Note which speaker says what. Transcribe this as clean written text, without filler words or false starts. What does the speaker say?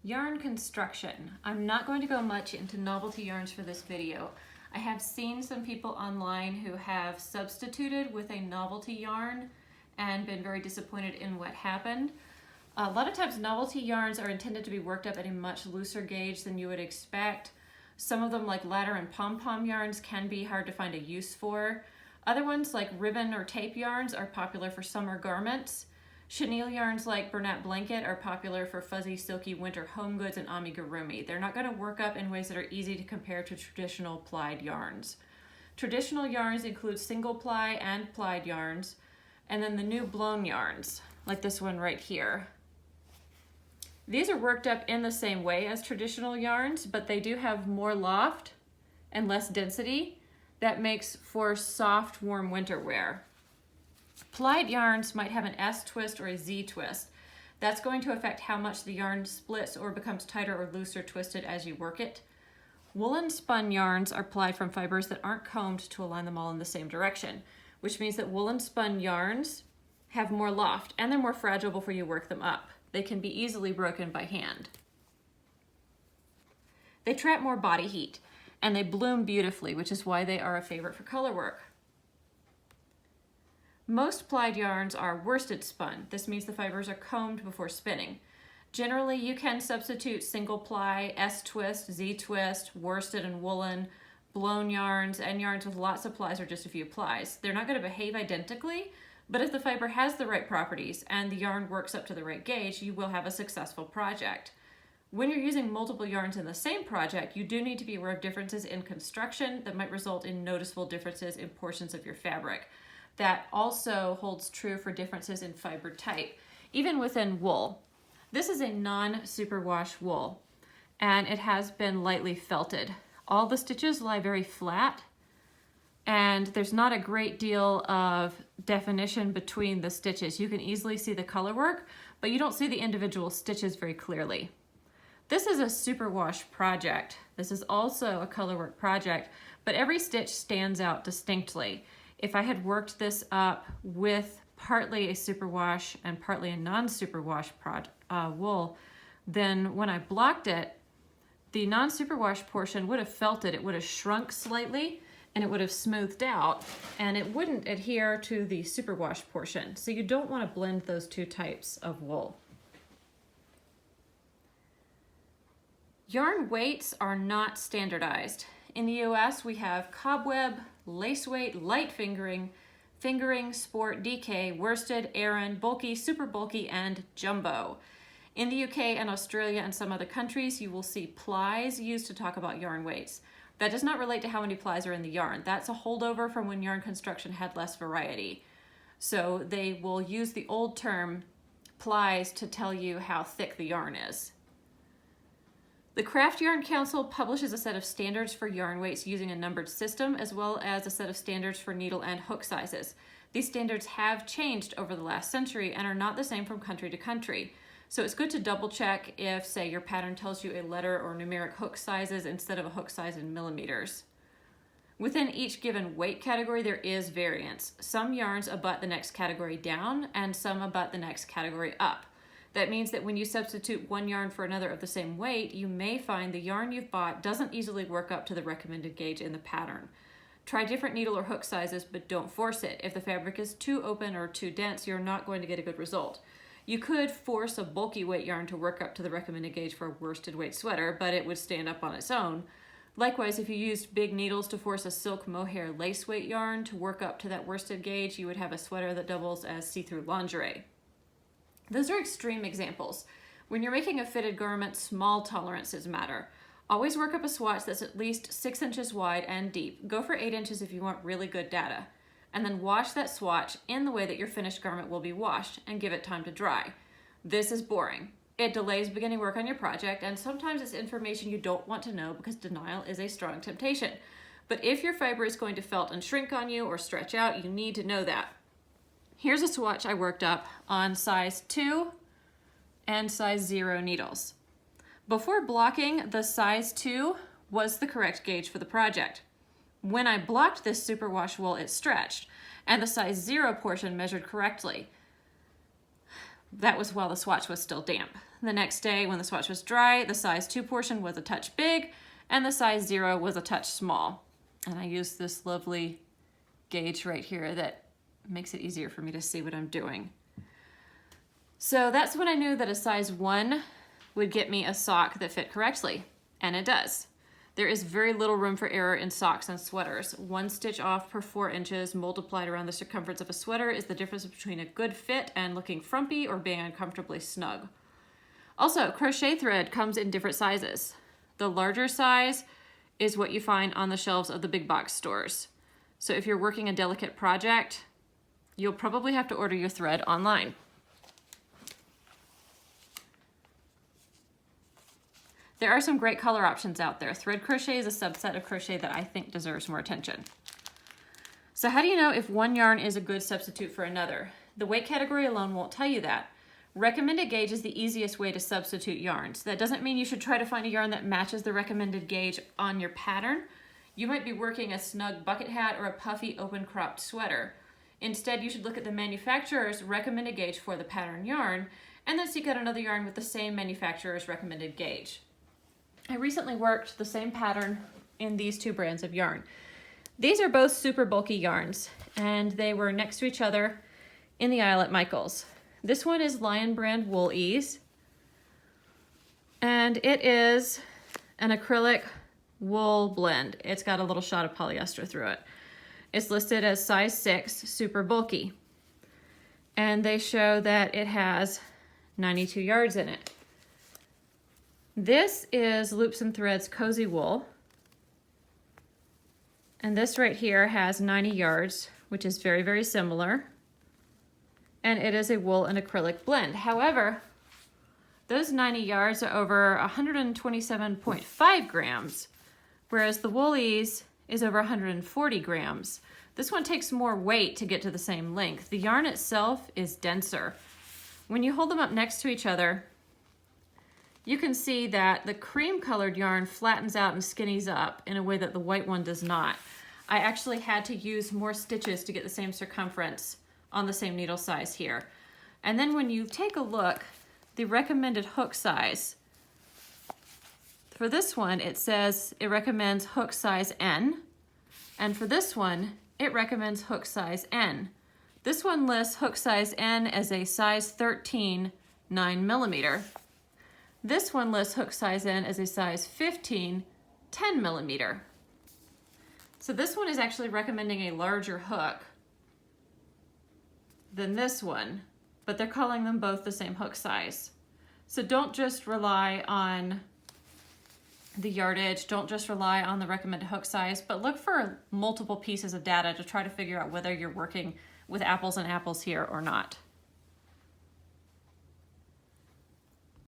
Speaker 1: Yarn construction. I'm not going to go much into novelty yarns for this video. I have seen some people online who have substituted with a novelty yarn and been very disappointed in what happened. A lot of times novelty yarns are intended to be worked up at a much looser gauge than you would expect. Some of them, like ladder and pom-pom yarns, can be hard to find a use for. Other ones, like ribbon or tape yarns, are popular for summer garments. Chenille yarns like Bernat Blanket are popular for fuzzy, silky winter home goods and amigurumi. They're not going to work up in ways that are easy to compare to traditional plied yarns. Traditional yarns include single ply and plied yarns, and then the new blown yarns, like this one right here. These are worked up in the same way as traditional yarns, but they do have more loft and less density. That makes for soft, warm winter wear. Plied yarns might have an S twist or a Z twist. That's going to affect how much the yarn splits or becomes tighter or looser twisted as you work it. Woolen spun yarns are plied from fibers that aren't combed to align them all in the same direction, which means that woolen spun yarns have more loft and they're more fragile before you work them up. They can be easily broken by hand. They trap more body heat and they bloom beautifully, which is why they are a favorite for color work. Most plied yarns are worsted spun. This means the fibers are combed before spinning. Generally, you can substitute single ply, S twist, Z twist, worsted and woolen, blown yarns, and yarns with lots of plies or just a few plies. They're not going to behave identically, but if the fiber has the right properties and the yarn works up to the right gauge, you will have a successful project. When you're using multiple yarns in the same project, you do need to be aware of differences in construction that might result in noticeable differences in portions of your fabric. That also holds true for differences in fiber type, even within wool. This is a non-superwash wool, and it has been lightly felted. All the stitches lie very flat, and there's not a great deal of definition between the stitches. You can easily see the color work, but you don't see the individual stitches very clearly. This is a superwash project. This is also a color work project, but every stitch stands out distinctly. If I had worked this up with partly a superwash and partly a non-superwash wool, then when I blocked it, the non-superwash portion would have felted. It would have shrunk slightly and it would have smoothed out and it wouldn't adhere to the superwash portion. So you don't want to blend those two types of wool. Yarn weights are not standardized. In the US, we have cobweb, lace weight, light fingering, sport, DK, worsted, Aran, bulky, super bulky, and jumbo. In the UK and Australia and some other countries, you will see plies used to talk about yarn weights. That does not relate to how many plies are in the yarn. That's a holdover from when yarn construction had less variety. So they will use the old term plies to tell you how thick the yarn is. The Craft Yarn Council publishes a set of standards for yarn weights using a numbered system, as well as a set of standards for needle and hook sizes. These standards have changed over the last century and are not the same from country to country. So it's good to double check if, say, your pattern tells you a letter or numeric hook sizes instead of a hook size in millimeters. Within each given weight category, there is variance. Some yarns abut the next category down, and some abut the next category up. That means that when you substitute one yarn for another of the same weight, you may find the yarn you've bought doesn't easily work up to the recommended gauge in the pattern. Try different needle or hook sizes, but don't force it. If the fabric is too open or too dense, you're not going to get a good result. You could force a bulky weight yarn to work up to the recommended gauge for a worsted weight sweater, but it would stand up on its own. Likewise, if you used big needles to force a silk mohair lace weight yarn to work up to that worsted gauge, you would have a sweater that doubles as see-through lingerie. Those are extreme examples. When you're making a fitted garment, small tolerances matter. Always work up a swatch that's at least 6 inches wide and deep. Go for 8 inches if you want really good data. And then wash that swatch in the way that your finished garment will be washed and give it time to dry. This is boring. It delays beginning work on your project, and sometimes it's information you don't want to know because denial is a strong temptation. But if your fiber is going to felt and shrink on you or stretch out, you need to know that. Here's a swatch I worked up on size 2 and size 0 needles. Before blocking, the size 2 was the correct gauge for the project. When I blocked this superwash wool, it stretched, and the size 0 portion measured correctly. That was while the swatch was still damp. The next day when the swatch was dry, the size 2 portion was a touch big and the size 0 was a touch small. And I used this lovely gauge right here that makes it easier for me to see what I'm doing. So that's when I knew that a size 1 would get me a sock that fit correctly, and it does. There is very little room for error in socks and sweaters. 1 stitch off per 4 inches multiplied around the circumference of a sweater is the difference between a good fit and looking frumpy or being uncomfortably snug. Also, crochet thread comes in different sizes. The larger size is what you find on the shelves of the big box stores. So if you're working a delicate project, you'll probably have to order your thread online. There are some great color options out there. Thread crochet is a subset of crochet that I think deserves more attention. So how do you know if one yarn is a good substitute for another? The weight category alone won't tell you that. Recommended gauge is the easiest way to substitute yarns. That doesn't mean you should try to find a yarn that matches the recommended gauge on your pattern. You might be working a snug bucket hat or a puffy open cropped sweater. Instead, you should look at the manufacturer's recommended gauge for the pattern yarn and then seek out another yarn with the same manufacturer's recommended gauge. I recently worked the same pattern in these 2 brands of yarn. These are both super bulky yarns, and they were next to each other in the aisle at Michael's. This one is Lion Brand Wool Ease, and it is an acrylic wool blend. It's got a little shot of polyester through it. It's listed as size 6, super bulky, and they show that it has 92 yards in it. This is Loops and Threads Cozy Wool, and this right here has 90 yards, which is very, very similar, and it is a wool and acrylic blend. However, those 90 yards are over 127.5 grams, whereas the Woolies is over 140 grams. This one takes more weight to get to the same length. The yarn itself is denser. When you hold them up next to each other, you can see that the cream colored yarn flattens out and skinnies up in a way that the white one does not. I actually had to use more stitches to get the same circumference on the same needle size here. And then when you take a look, the recommended hook size, for this one it says it recommends hook size N, and for this one it recommends hook size N. This one lists hook size N as a size 13 9mm. This one lists hook size N as a size 15 10mm. So this one is actually recommending a larger hook than this one, but they're calling them both the same hook size. So don't just rely on the yardage, don't just rely on the recommended hook size, but look for multiple pieces of data to try to figure out whether you're working with apples and apples here or not.